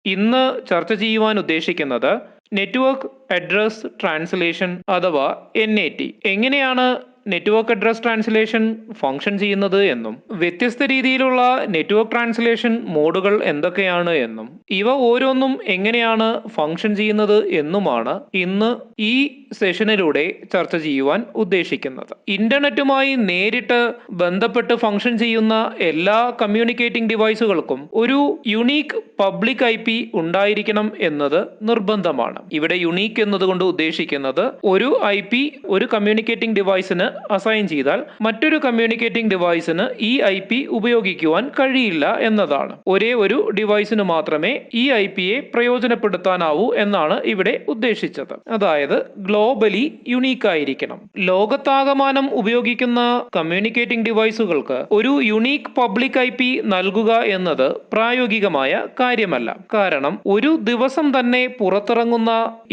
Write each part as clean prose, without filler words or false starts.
ഇന്ന് ചർച്ച ചെയ്യുവാൻ ഉദ്ദേശിക്കുന്നത് നെറ്റ്വർക്ക് അഡ്രസ് ട്രാൻസ്ലേഷൻ അഥവാ NAT. എങ്ങനെയാണ് നെറ്റ്വർക്ക് അഡ്രസ് ട്രാൻസ്ലേഷൻ ഫംഗ്ഷൻ ചെയ്യുന്നത് എന്നും വ്യത്യസ്ത രീതിയിലുള്ള നെറ്റ്വർക്ക് ട്രാൻസ്ലേഷൻ മോഡുകൾ എന്തൊക്കെയാണ് എന്നും ഇവ ഓരോന്നും എങ്ങനെയാണ് ഫംഗ്ഷൻ ചെയ്യുന്നത് എന്നുമാണ് ഇന്ന് ഈ സെഷനിലൂടെ ചർച്ച ചെയ്യുവാൻ ഉദ്ദേശിക്കുന്നത്. ഇന്റർനെറ്റുമായി നേരിട്ട് ബന്ധപ്പെട്ട് ഫംഗ്ഷൻ ചെയ്യുന്ന എല്ലാ കമ്മ്യൂണിക്കേറ്റിംഗ് ഡിവൈസുകൾക്കും ഒരു യുണീക്ക് പബ്ലിക് IP ഉണ്ടായിരിക്കണം എന്നത് നിർബന്ധമാണ്. ഇവിടെ യുണീക്ക് എന്നതുകൊണ്ട് ഉദ്ദേശിക്കുന്നത് ഒരു IP ഒരു കമ്മ്യൂണിക്കേറ്റിംഗ് ഡിവൈസിന് അസൈൻ ചെയ്താൽ മറ്റൊരു കമ്മ്യൂണിക്കേറ്റിംഗ് ഡിവൈസിന് ഈ IP ഉപയോഗിക്കുവാൻ കഴിയില്ല എന്നതാണ്. ഒരേ ഒരു ഡിവൈസിന് മാത്രമേ ഈ IPയെ പ്രയോജനപ്പെടുത്താനാവൂ എന്നാണ് ഇവിടെ ഉദ്ദേശിച്ചത്. അതായത് ഗ്ലോബലി യുണീക്ക് ആയിരിക്കണം. ലോകത്താകമാനം ഉപയോഗിക്കുന്ന കമ്മ്യൂണിക്കേറ്റിംഗ് ഡിവൈസുകൾക്ക് ഒരു യുണീക്ക് പബ്ലിക് IP നൽകുക എന്നത് പ്രായോഗികമായ കാര്യമല്ല. കാരണം ഒരു ദിവസം തന്നെ പുറത്തിറങ്ങുന്ന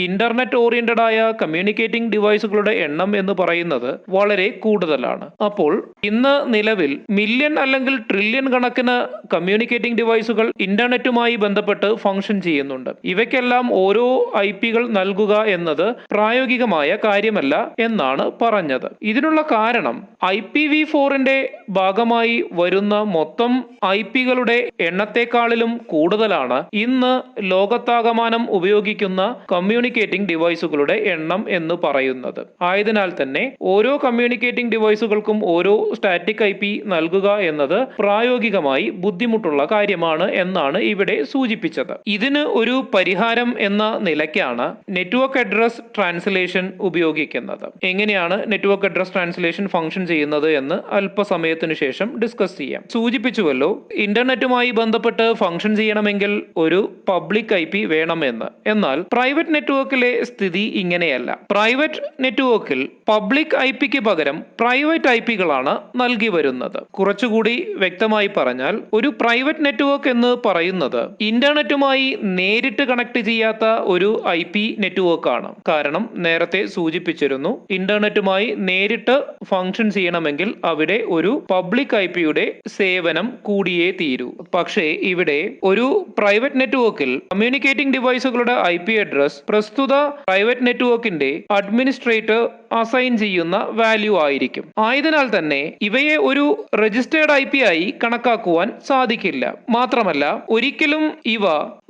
ഇന്റർനെറ്റ് ഓറിയന്റഡ് ആയ കമ്മ്യൂണിക്കേറ്റിംഗ് ഡിവൈസുകളുടെ എണ്ണം എന്ന് പറയുന്നത് വളരെ കൂടുതലാണ്. അപ്പോൾ ഇന്ന് നിലവിൽ മില്യൺ അല്ലെങ്കിൽ ട്രില്യൺ കണക്കിന് കമ്മ്യൂണിക്കേറ്റിംഗ് ഡിവൈസുകൾ ഇന്റർനെറ്റുമായി ബന്ധപ്പെട്ട് ഫംഗ്ഷൻ ചെയ്യുന്നുണ്ട്. ഇവയ്ക്കെല്ലാം ഓരോ IPകൾ നൽകുക എന്നത് പ്രായോഗികമായ കാര്യമല്ല എന്നാണ് പറഞ്ഞത്. ഇതിനുള്ള കാരണം IPv4ന്റെ ഭാഗമായി വരുന്ന മൊത്തം IPകളുടെ എണ്ണത്തെക്കാളിലും കൂടുതലാണ് ഇന്ന് ലോകത്താകമാനം ഉപയോഗിക്കുന്ന കമ്മ്യൂണിക്കേറ്റിംഗ് ഡിവൈസുകളുടെ എണ്ണം എന്ന് പറയുന്നത്. ആയതിനാൽ തന്നെ ഓരോ കമ്മ്യൂണിക്കേറ്റിംഗ് ഡിവൈസുകൾക്കും ഓരോ സ്റ്റാറ്റിക് IP നൽകുക എന്നത് പ്രായോഗികമായി ബുദ്ധിമുട്ടുള്ള കാര്യമാണ് എന്നാണ് ഇവിടെ സൂചിപ്പിച്ചത്. ഇതിന് ഒരു പരിഹാരം എന്ന നിലയ്ക്കാണ് നെറ്റ്വർക്ക് അഡ്രസ് ട്രാൻസ്ലേഷൻ ഉപയോഗിക്കുന്നത്. എങ്ങനെയാണ് നെറ്റ്വർക്ക് അഡ്രസ് ട്രാൻസ്ലേഷൻ ഫംഗ്ഷൻ ചെയ്യുന്നത് എന്ന് അല്പസമയത്തിനു ശേഷം ഡിസ്കസ് ചെയ്യാം. സൂചിപ്പിച്ചുവല്ലോ, ഇന്റർനെറ്റുമായി ബന്ധപ്പെട്ട് ഫംഗ്ഷൻ ചെയ്യണമെങ്കിൽ ഒരു പബ്ലിക് IP വേണമെന്ന്. എന്നാൽ പ്രൈവറ്റ് നെറ്റ്വർക്കിലെ സ്ഥിതി ഇങ്ങനെയല്ല. പ്രൈവറ്റ് നെറ്റ്വർക്കിൽ പബ്ലിക് IPക്ക് പകരം പ്രൈവറ്റ് IPകളാണ് നൽകി വരുന്നത്. കുറച്ചുകൂടി വ്യക്തമായി പറഞ്ഞാൽ ഒരു പ്രൈവറ്റ് നെറ്റ്വർക്ക് എന്ന് പറയുന്നത് ഇന്റർനെറ്റുമായി നേരിട്ട് കണക്ട് ചെയ്യാത്ത ഒരു IP നെറ്റ്വർക്കാണ്. കാരണം നേരത്തെ സൂചിപ്പിച്ചിരുന്നു, ഇന്റർനെറ്റുമായി നേരിട്ട് ഫംഗ്ഷൻ ചെയ്യണമെങ്കിൽ അവിടെ ഒരു പബ്ലിക് IPയുടെ സേവനം കൂടിയേ തീരൂ. പക്ഷേ ഇവിടെ ഒരു പ്രൈവറ്റ് നെറ്റ്വർക്കിൽ കമ്മ്യൂണിക്കേറ്റിംഗ് ഡിവൈസുകളുടെ IP അഡ്രസ് പ്രസ്തുത പ്രൈവറ്റ് നെറ്റ്വർക്കിന്റെ അഡ്മിനിസ്ട്രേറ്റർ അസൈൻ ചെയ്യുന്ന വാല്യൂ ആയിരിക്കും. ആയതിനാൽ തന്നെ ഇവയെ ഒരു രജിസ്റ്റേർഡ് IP ആയി കണക്കാക്കുവാൻ സാധിക്കില്ല. മാത്രമല്ല ഒരിക്കലും ഇവ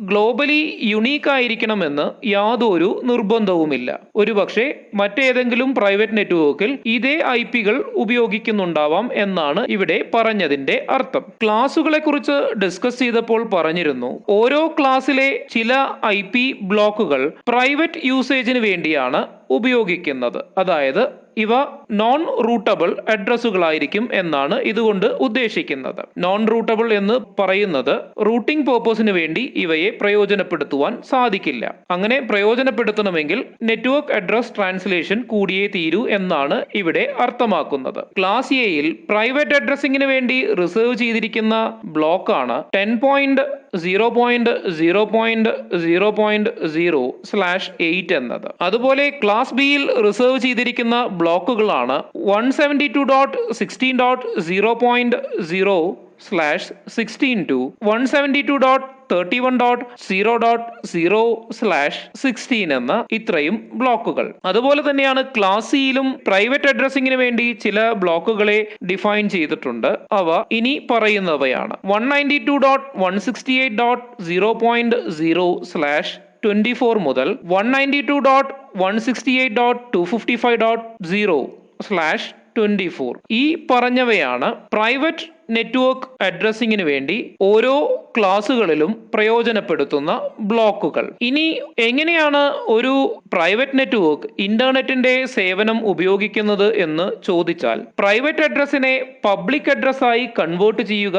ഗ്ലോബലി യുണീക്ക് ആയിരിക്കണമെന്ന് യാതൊരു നിർബന്ധവുമില്ല. ഒരുപക്ഷെ മറ്റേതെങ്കിലും പ്രൈവറ്റ് നെറ്റ്വർക്കിൽ ഇതേ IPകൾ ഉപയോഗിക്കുന്നുണ്ടാവാം എന്നാണ് ഇവിടെ പറഞ്ഞതിന്റെ അർത്ഥം. ക്ലാസുകളെ കുറിച്ച് ഡിസ്കസ് ചെയ്തപ്പോൾ പറഞ്ഞിരുന്നു, ഓരോ ക്ലാസ്സിലെ ചില IP ബ്ലോക്കുകൾ പ്രൈവറ്റ് യൂസേജിന് വേണ്ടിയാണ് ഉപയോഗിക്കുന്നത്. അതായത് ഇവ നോൺ റൂട്ടബിൾ അഡ്രസ്സുകളായിരിക്കും എന്നാണ് ഇതുകൊണ്ട് ഉദ്ദേശിക്കുന്നത്. നോൺ റൂട്ടബിൾ എന്ന് പറയുന്നത് റൂട്ടിംഗ് പേർപ്പസിന് വേണ്ടി ഇവയെ പ്രയോജനപ്പെടുത്തുവാൻ സാധിക്കില്ല. അങ്ങനെ പ്രയോജനപ്പെടുത്തണമെങ്കിൽ നെറ്റ്വർക്ക് അഡ്രസ് ട്രാൻസ്ലേഷൻ കൂടിയേ തീരൂ എന്നാണ് ഇവിടെ അർത്ഥമാക്കുന്നത്. ക്ലാസ് Aയിൽ പ്രൈവറ്റ് അഡ്രസ്സിങ്ങിന് വേണ്ടി റിസർവ് ചെയ്തിരിക്കുന്ന ബ്ലോക്കാണ് 10.0.0.0.0/8 എന്നത്. അതുപോലെ ക്ലാസ് Bയിൽ റിസർവ് ചെയ്തിരിക്കുന്ന ബ്ലോക്കുകളാണ് 172.16.0.0/16 to 172.31.0.0/16 എന്ന ഇത്രയും ബ്ലോക്കുകൾ. അതുപോലെ തന്നെയാണ് ക്ലാസ് Cയിലും പ്രൈവറ്റ് അഡ്രസ്സിങ്ങിന് വേണ്ടി ചില ബ്ലോക്കുകളെ ഡിഫൈൻ ചെയ്തിട്ടുണ്ട്. അവ ഇനി പറയുന്നവയാണ്: 192.168.0.0/24 മുതൽ 192.168.255.0/24. ഈ പറഞ്ഞവയാണ് പ്രൈവറ്റ് നെറ്റ്വർക്ക് അഡ്രസ്സിങ്ങിന് വേണ്ടി ഓരോ ക്ലാസുകളിലും പ്രയോജനപ്പെടുത്തുന്ന ബ്ലോക്കുകൾ. ഇനി എങ്ങനെയാണ് ഒരു പ്രൈവറ്റ് നെറ്റ്വർക്ക് ഇന്റർനെറ്റിന്റെ സേവനം ഉപയോഗിക്കുന്നത് എന്ന് ചോദിച്ചാൽ, പ്രൈവറ്റ് അഡ്രസ്സിനെ പബ്ലിക് അഡ്രസ്സായി കൺവേർട്ട് ചെയ്യുക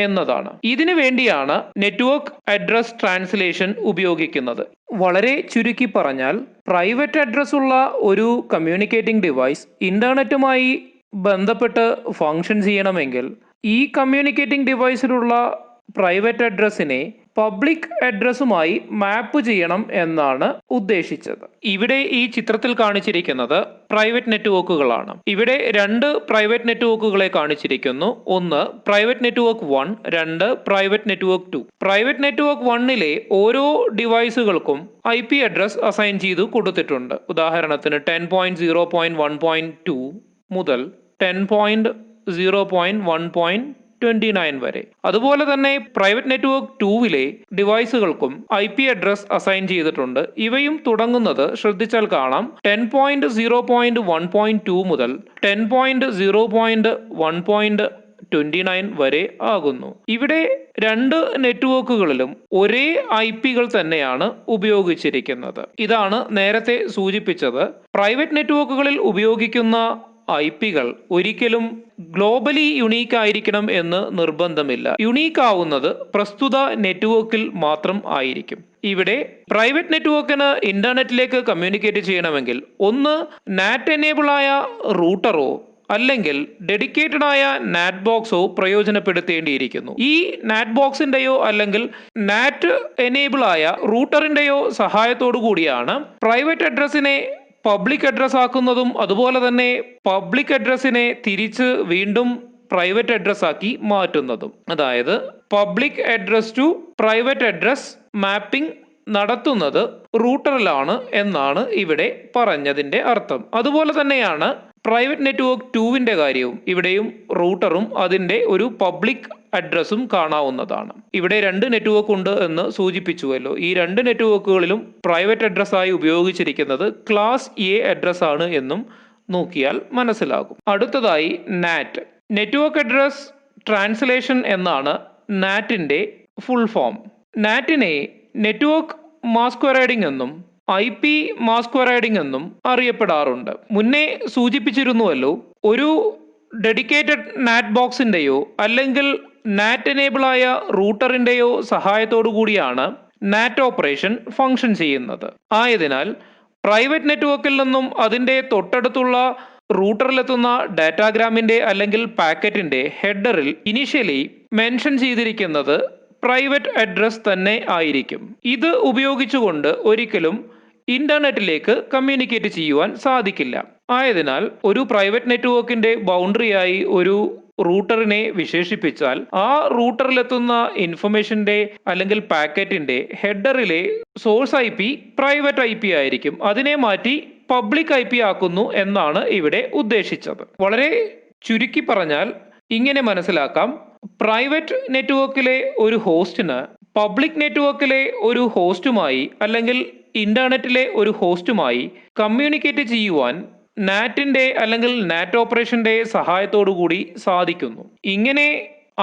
എന്നതാണ്. ഇതിനു വേണ്ടിയാണ് നെറ്റ്വർക്ക് അഡ്രസ് ട്രാൻസ്ലേഷൻ ഉപയോഗിക്കുന്നത്. വളരെ ചുരുക്കി പറഞ്ഞാൽ, പ്രൈവറ്റ് അഡ്രസ് ഉള്ള ഒരു കമ്മ്യൂണിക്കേറ്റിംഗ് ഡിവൈസ് ഇന്റർനെറ്റുമായി ബന്ധപ്പെട്ട് ഫംഗ്ഷൻ ചെയ്യണമെങ്കിൽ ഈ കമ്മ്യൂണിക്കേറ്റിംഗ് ഡിവൈസിലുള്ള പ്രൈവറ്റ് അഡ്രസ്സിനെ പബ്ലിക് അഡ്രസ്സുമായി മാപ്പ് ചെയ്യണം എന്നാണ് ഉദ്ദേശിച്ചത്. ഇവിടെ ഈ ചിത്രത്തിൽ കാണിച്ചിരിക്കുന്നത് പ്രൈവറ്റ് നെറ്റ്വർക്കുകളാണ്. ഇവിടെ രണ്ട് പ്രൈവറ്റ് നെറ്റ്വർക്കുകളെ കാണിച്ചിരിക്കുന്നു. ഒന്ന് പ്രൈവറ്റ് നെറ്റ്വർക്ക് 1, രണ്ട് പ്രൈവറ്റ് നെറ്റ്വർക്ക് 2. പ്രൈവറ്റ് നെറ്റ്വർക്ക് 1ലെ ഓരോ ഡിവൈസുകൾക്കും IP അഡ്രസ് അസൈൻ ചെയ്തു കൊടുത്തിട്ടുണ്ട്. ഉദാഹരണത്തിന് 10.0.1.2 മുതൽ 10.0.1.29 വരെ. അതുപോലെ തന്നെ പ്രൈവറ്റ് നെറ്റ്വർക്ക് 2വിലെ ഡിവൈസുകൾക്കും IP അഡ്രസ് അസൈൻ ചെയ്തിട്ടുണ്ട്. ഇവയും തുടങ്ങുന്നത് ശ്രദ്ധിച്ചാൽ കാണാം 10.0.1.2 മുതൽ 10.0.1.29 വരെ ആകുന്നു. ഇവിടെ രണ്ട് നെറ്റ്വർക്കുകളിലും ഒരേ IP-കൾ തന്നെയാണ് ഉപയോഗിച്ചിരിക്കുന്നത്. ഇതാണ് നേരത്തെ സൂചിപ്പിച്ചത്. പ്രൈവറ്റ് നെറ്റ്വർക്കുകളിൽ ഉപയോഗിക്കുന്ന IP-കൾ ഒരിക്കലും ഗ്ലോബലി യുണീക്ക് ആയിരിക്കണം എന്ന് നിർബന്ധമില്ല. യുണീക്ക് ആവുന്നത് പ്രസ്തുത നെറ്റ്വർക്കിൽ മാത്രം ആയിരിക്കും. ഇവിടെ പ്രൈവറ്റ് നെറ്റ്വർക്കിന് ഇന്റർനെറ്റിലേക്ക് കമ്മ്യൂണിക്കേറ്റ് ചെയ്യണമെങ്കിൽ ഒന്ന് നാറ്റ് എനേബിൾ ആയ റൂട്ടറോ അല്ലെങ്കിൽ ഡെഡിക്കേറ്റഡ് ആയ നാറ്റ് ബോക്സോ പ്രയോജനപ്പെടുത്തേണ്ടിയിരിക്കുന്നു. ഈ നാറ്റ് ബോക്സിന്റെയോ അല്ലെങ്കിൽ നാറ്റ് എനേബിൾ ആയ റൂട്ടറിന്റെയോ സഹായത്തോടു കൂടിയാണ് പ്രൈവറ്റ് അഡ്രസ്സിനെ പബ്ലിക് അഡ്രസ് ആക്കുന്നതും അതുപോലെ തന്നെ പബ്ലിക് അഡ്രസ്സിനെ തിരിച്ച് വീണ്ടും പ്രൈവറ്റ് അഡ്രസ് ആക്കി മാറ്റുന്നതും. അതായത് public address to private address mapping നടത്തുന്നത് റൂട്ടറിലാണ് എന്നാണ് ഇവിടെ പറഞ്ഞതിന്റെ അർത്ഥം. അതുപോലെ തന്നെയാണ് പ്രൈവറ്റ് നെറ്റ്വർക്ക് 2വിന്റെ കാര്യവും. ഇവിടെയും റൂട്ടറും അതിന്റെ ഒരു പബ്ലിക് അഡ്രസ്സും കാണാവുന്നതാണ്. ഇവിടെ രണ്ട് നെറ്റ്വർക്ക് ഉണ്ട് എന്ന് സൂചിപ്പിച്ചുവല്ലോ. ഈ രണ്ട് നെറ്റ്വർക്കുകളിലും പ്രൈവറ്റ് അഡ്രസ്സായി ഉപയോഗിച്ചിരിക്കുന്നത് ക്ലാസ് A അഡ്രസ് ആണ് എന്നും നോക്കിയാൽ മനസ്സിലാകും. അടുത്തതായി നാറ്റ്, നെറ്റ്വർക്ക് അഡ്രസ് ട്രാൻസ്ലേഷൻ എന്നാണ് നാറ്റിന്റെ ഫുൾ ഫോം. നാറ്റിനെ നെറ്റ്വർക്ക് മാസ്ക്വറേഡിംഗ് എന്നും IP മാസ്ക്വറേഡിംഗ് എന്നും അറിയപ്പെടാറുണ്ട്. മുന്നേ സൂചിപ്പിച്ചിരുന്നുവല്ലോ, ഒരു ഡെഡിക്കേറ്റഡ് നാറ്റ് ബോക്സിന്റെയോ അല്ലെങ്കിൽ നാറ്റ് എനേബിൾ ആയ റൂട്ടറിന്റെയോ സഹായത്തോടു കൂടിയാണ് നാറ്റ് ഓപ്പറേഷൻ ഫംഗ്ഷൻ ചെയ്യുന്നത്. ആയതിനാൽ പ്രൈവറ്റ് നെറ്റ്വർക്കിൽ നിന്നും അതിന്റെ തൊട്ടടുത്തുള്ള റൂട്ടറിലെത്തുന്ന ഡാറ്റാഗ്രാമിന്റെ അല്ലെങ്കിൽ പാക്കറ്റിന്റെ ഹെഡറിൽ ഇനിഷ്യലി മെൻഷൻ ചെയ്തിരിക്കുന്നത് പ്രൈവറ്റ് അഡ്രസ് തന്നെ ആയിരിക്കും. ഇത് ഉപയോഗിച്ചുകൊണ്ട് ഒരിക്കലും ഇന്റർനെറ്റിലേക്ക് കമ്മ്യൂണിക്കേറ്റ് ചെയ്യുവാൻ സാധിക്കില്ല. ആയതിനാൽ ഒരു പ്രൈവറ്റ് നെറ്റ്വർക്കിന്റെ ബൗണ്ടറിയായി ഒരു റൂട്ടറിനെ വിശേഷിപ്പിച്ചാൽ ആ റൂട്ടറിലെത്തുന്ന ഇൻഫർമേഷന്റെ അല്ലെങ്കിൽ പാക്കറ്റിന്റെ ഹെഡറിലെ സോഴ്സ് IP പ്രൈവറ്റ് IP ആയിരിക്കും. അതിനെ മാറ്റി പബ്ലിക് IP ആക്കുന്നു എന്നാണ് ഇവിടെ ഉദ്ദേശിച്ചത്. വളരെ ചുരുക്കി പറഞ്ഞാൽ ഇങ്ങനെ മനസ്സിലാക്കാം, പ്രൈവറ്റ് നെറ്റ്വർക്കിലെ ഒരു ഹോസ്റ്റിന് പബ്ലിക് നെറ്റ്വർക്കിലെ ഒരു ഹോസ്റ്റുമായി അല്ലെങ്കിൽ ഇന്റർനെറ്റിലെ ഒരു ഹോസ്റ്റുമായി കമ്മ്യൂണിക്കേറ്റ് ചെയ്യുവാൻ നാറ്റിന്റെ അല്ലെങ്കിൽ നാറ്റ് ഓപ്പറേഷന്റെ സഹായത്തോടു കൂടി സാധിക്കുന്നു. ഇങ്ങനെ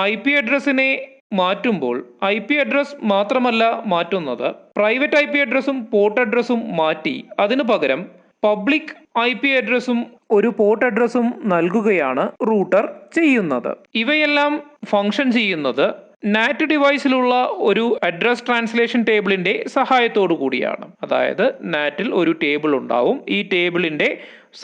IP അഡ്രസ്സിനെ മാറ്റുമ്പോൾ IP അഡ്രസ് മാത്രമല്ല മാറ്റുന്നത്, പ്രൈവറ്റ് IP അഡ്രസ്സും പോർട്ട് അഡ്രസ്സും മാറ്റി അതിനു പകരം പബ്ലിക് IP അഡ്രസ്സും ഒരു പോർട്ട് അഡ്രസ്സും നൽകുകയാണ് റൂട്ടർ ചെയ്യുന്നത്. ഇവയെല്ലാം ഫംഗ്ഷൻ ചെയ്യുന്നത് നാറ്റ് ഡിവൈസിലുള്ള ഒരു അഡ്രസ് ട്രാൻസ്ലേഷൻ ടേബിളിന്റെ സഹായത്തോടു കൂടിയാണ്. അതായത് നാറ്റിൽ ഒരു ടേബിൾ ഉണ്ടാവും. ഈ ടേബിളിന്റെ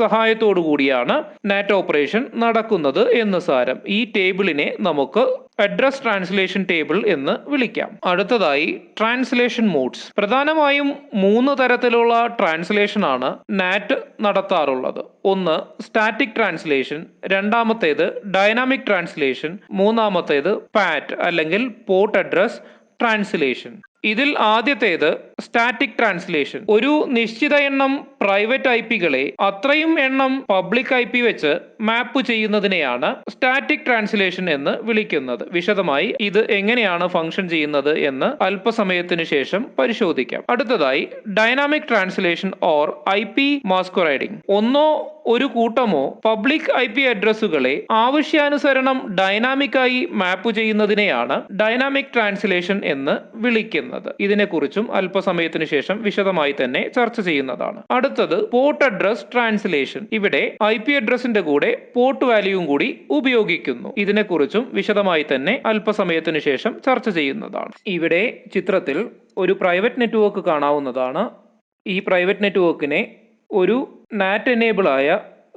സഹായത്തോടു കൂടിയാണ് നാറ്റ് ഓപ്പറേഷൻ നടക്കുന്നത് എന്ന് സാരം. ഈ ടേബിളിനെ നമുക്ക് അഡ്രസ് ട്രാൻസ്ലേഷൻ ടേബിൾ എന്ന് വിളിക്കാം. അടുത്തതായി ട്രാൻസ്ലേഷൻ മോഡ്സ്. പ്രധാനമായും 3 തരത്തിലുള്ള ട്രാൻസ്ലേഷൻ ആണ് നാറ്റ് നടത്താറുള്ളത്. ഒന്ന് സ്റ്റാറ്റിക് ട്രാൻസ്ലേഷൻ, രണ്ടാമത്തേത് ഡൈനാമിക് ട്രാൻസ്ലേഷൻ, മൂന്നാമത്തേത് പാറ്റ് അല്ലെങ്കിൽ പോർട്ട് അഡ്രസ് ട്രാൻസ്ലേഷൻ. ഇതിൽ ആദ്യത്തേത് സ്റ്റാറ്റിക് ട്രാൻസ്ലേഷൻ. ഒരു നിശ്ചിത എണ്ണം പ്രൈവറ്റ് IP-കളെ അത്രയും എണ്ണം പബ്ലിക് IP വെച്ച് മാപ്പ് ചെയ്യുന്നതിനെയാണ് സ്റ്റാറ്റിക് ട്രാൻസ്ലേഷൻ എന്ന് വിളിക്കുന്നത്. വിശദമായി ഇത് എങ്ങനെയാണ് ഫംഗ്ഷൻ ചെയ്യുന്നത് എന്ന് അല്പസമയത്തിന് ശേഷം പരിശോധിക്കാം. അടുത്തതായി ഡൈനാമിക് ട്രാൻസ്ലേഷൻ ഓർ IP മാസ്ക്വറൈഡിംഗ്. ഒന്നോ ഒരു കൂട്ടമോ പബ്ലിക് IP അഡ്രസ്സുകളെ ആവശ്യാനുസരണം ഡൈനാമിക്കായി മാപ്പ് ചെയ്യുന്നതിനെയാണ് ഡൈനാമിക് ട്രാൻസ്ലേഷൻ എന്ന് വിളിക്കുന്നത്. ഇതിനെക്കുറിച്ചും അല്പസമയത്തിന് ശേഷം വിശദമായി തന്നെ ചർച്ച ചെയ്യുന്നതാണ്. അടുത്തത് പോർട്ട് അഡ്രസ് ട്രാൻസ്ലേഷൻ. ഇവിടെ IP അഡ്രസ്സിന്റെ കൂടെ പോർട്ട് വാല്യൂവും കൂടി ഉപയോഗിക്കുന്നു. ഇതിനെക്കുറിച്ചും വിശദമായി തന്നെ അല്പസമയത്തിന് ശേഷം ചർച്ച ചെയ്യുന്നതാണ്. ഇവിടെ ചിത്രത്തിൽ ഒരു പ്രൈവറ്റ് നെറ്റ്വർക്ക് കാണാവുന്നതാണ്. ഈ പ്രൈവറ്റ് നെറ്റ്വർക്കിനെ ഒരു നാറ്റ് എനേബിൾ ആയ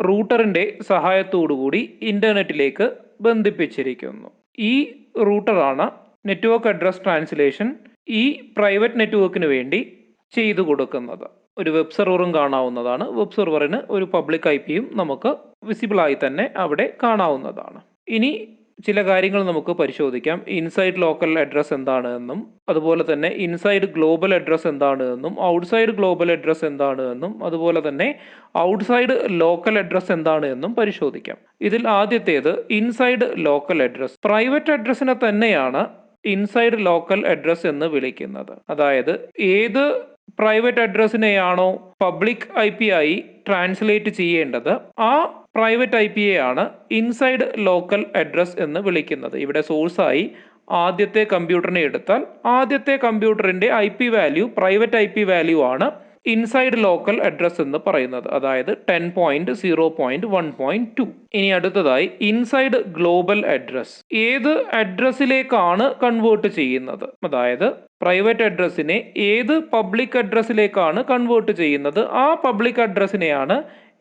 റൂട്ടറിന്റെ സഹായത്തോടുകൂടി ഇന്റർനെറ്റിലേക്ക് ബന്ധിപ്പിച്ചിരിക്കുന്നു. ഈ റൂട്ടറാണ് നെറ്റ്വർക്ക് അഡ്രസ് ട്രാൻസ്ലേഷൻ ഈ പ്രൈവറ്റ് നെറ്റ്വർക്കിന് വേണ്ടി ചെയ്തു കൊടുക്കുന്നത്. ഒരു വെബ് സെർവറും കാണാവുന്നതാണ്. വെബ് സെർവറിന് ഒരു പബ്ലിക് IP-യും നമുക്ക് വിസിബിളായി തന്നെ അവിടെ കാണാവുന്നതാണ്. ഇനി ചില കാര്യങ്ങൾ നമുക്ക് പരിശോധിക്കാം. ഇൻസൈഡ് ലോക്കൽ അഡ്രസ് എന്താണ് എന്നും, അതുപോലെ തന്നെ ഇൻസൈഡ് ഗ്ലോബൽ അഡ്രസ് എന്താണ് എന്നും, ഔട്ട്സൈഡ് ഗ്ലോബൽ അഡ്രസ് എന്താണ് എന്നും, അതുപോലെ തന്നെ ഔട്ട്സൈഡ് ലോക്കൽ അഡ്രസ് എന്താണ് എന്നും പരിശോധിക്കാം. ഇതിൽ ആദ്യത്തേത് ഇൻസൈഡ് ലോക്കൽ അഡ്രസ്. പ്രൈവറ്റ് അഡ്രസ്സിനെ തന്നെയാണ് ഇൻസൈഡ് ലോക്കൽ അഡ്രസ് എന്ന് വിളിക്കുന്നത്. അതായത് ഏത് പ്രൈവറ്റ് അഡ്രസ്സിനെയാണോ പബ്ലിക് IP ആയി ട്രാൻസ്ലേറ്റ് ചെയ്യേണ്ടത്, ആ പ്രൈവറ്റ് IP-യെയാണ് ഇൻസൈഡ് ലോക്കൽ അഡ്രസ് എന്ന് വിളിക്കുന്നത്. ഇവിടെ സോഴ്സായി ആദ്യത്തെ കമ്പ്യൂട്ടറിനെ എടുത്താൽ ആദ്യത്തെ കമ്പ്യൂട്ടറിന്റെ IP value private IP value ആണ് ഇൻസൈഡ് ലോക്കൽ അഡ്രസ് എന്ന് പറയുന്നത്. അതായത് 10.0.1.2. ഇനി അടുത്തതായി ഇൻസൈഡ് ഗ്ലോബൽ അഡ്രസ്. ഏത് അഡ്രസ്സിലേക്കാണ് കൺവേർട്ട് ചെയ്യുന്നത്, അതായത് പ്രൈവറ്റ് അഡ്രസ്സിനെ ഏത് പബ്ലിക് അഡ്രസ്സിലേക്കാണ് കൺവേർട്ട് ചെയ്യുന്നത്, ആ പബ്ലിക് അഡ്രസ്സിനെയാണ്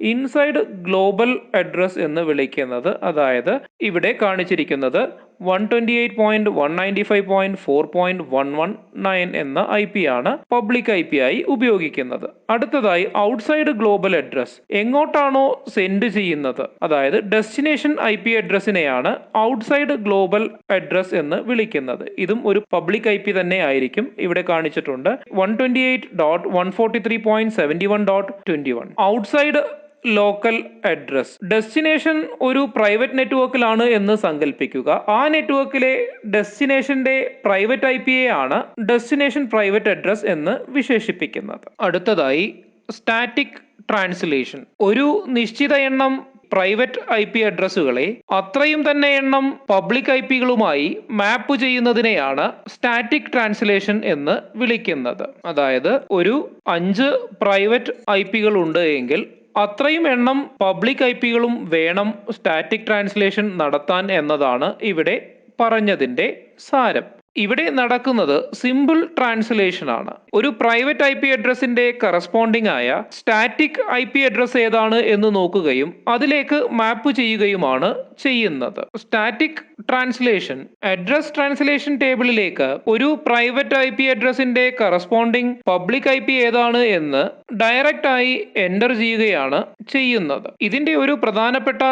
ഇൻസൈഡ് ഗ്ലോബൽ അഡ്രസ് എന്ന് വിളിക്കുന്നത്. അതായത് ഇവിടെ കാണിച്ചിരിക്കുന്നത് 128.195.4.119 എന്ന IP ആണ് പബ്ലിക് IP ആയി ഉപയോഗിക്കുന്നത്. അടുത്തതായി ഔട്ട്സൈഡ് ഗ്ലോബൽ അഡ്രസ്. എങ്ങോട്ടാണോ സെൻഡ് ചെയ്യുന്നത്, അതായത് ഡെസ്റ്റിനേഷൻ IP അഡ്രസ്സിനെയാണ് ഔട്ട്സൈഡ് ഗ്ലോബൽ അഡ്രസ് എന്ന് വിളിക്കുന്നത്. ഇതും ഒരു പബ്ലിക് IP തന്നെ ആയിരിക്കും. ഇവിടെ കാണിച്ചിട്ടുണ്ട് 128.143.71.21. Outside local address. ഡെസ്റ്റിനേഷൻ ഒരു പ്രൈവറ്റ് നെറ്റ്വർക്കിലാണ് എന്ന് സങ്കല്പിക്കുക. ആ നെറ്റ്വർക്കിലെ ഡെസ്റ്റിനേഷന്റെ പ്രൈവറ്റ് IP-യെ ആണ് ഡെസ്റ്റിനേഷൻ പ്രൈവറ്റ് അഡ്രസ് എന്ന് വിശേഷിപ്പിക്കുന്നത്. അടുത്തതായി സ്റ്റാറ്റിക് ട്രാൻസ്ലേഷൻ. ഒരു നിശ്ചിത എണ്ണം പ്രൈവറ്റ് IP അഡ്രസ്സുകളെ അത്രയും തന്നെ എണ്ണം പബ്ലിക് IP-കളുമായി മാപ്പ് ചെയ്യുന്നതിനെയാണ് സ്റ്റാറ്റിക് ട്രാൻസ്ലേഷൻ എന്ന് വിളിക്കുന്നത്. അതായത് ഒരു 5 പ്രൈവറ്റ് IP-കൾ ഉണ്ട് എങ്കിൽ അത്രയും എണ്ണം പബ്ലിക് IP-കളും വേണം സ്റ്റാറ്റിക് ട്രാൻസ്ലേഷൻ നടത്താൻ എന്നതാണ് ഇവിടെ പറഞ്ഞതിന്റെ സാരം. ഇവിടെ നടക്കുന്നത് സിമ്പിൾ ട്രാൻസ്ലേഷൻ ആണ്. ഒരു പ്രൈവറ്റ് IP അഡ്രസ്സിന്റെ കറസ്പോണ്ടിങ് ആയ സ്റ്റാറ്റിക് IP അഡ്രസ് ഏതാണ് എന്ന് നോക്കുകയും അതിലേക്ക് മാപ്പ് ചെയ്യുകയുമാണ് ചെയ്യുന്നത്. സ്റ്റാറ്റിക് ട്രാൻസ്ലേഷൻ അഡ്രസ് ട്രാൻസ്ലേഷൻ ടേബിളിലേക്ക് ഒരു പ്രൈവറ്റ് IP അഡ്രസ്സിന്റെ കറസ്പോണ്ടിങ് പബ്ലിക് IP ഏതാണ് എന്ന് ഡയറക്റ്റ് ആയി എൻ്റർ ചെയ്യുകയാണ് ചെയ്യുന്നത്. ഇതിന്റെ ഒരു പ്രധാനപ്പെട്ട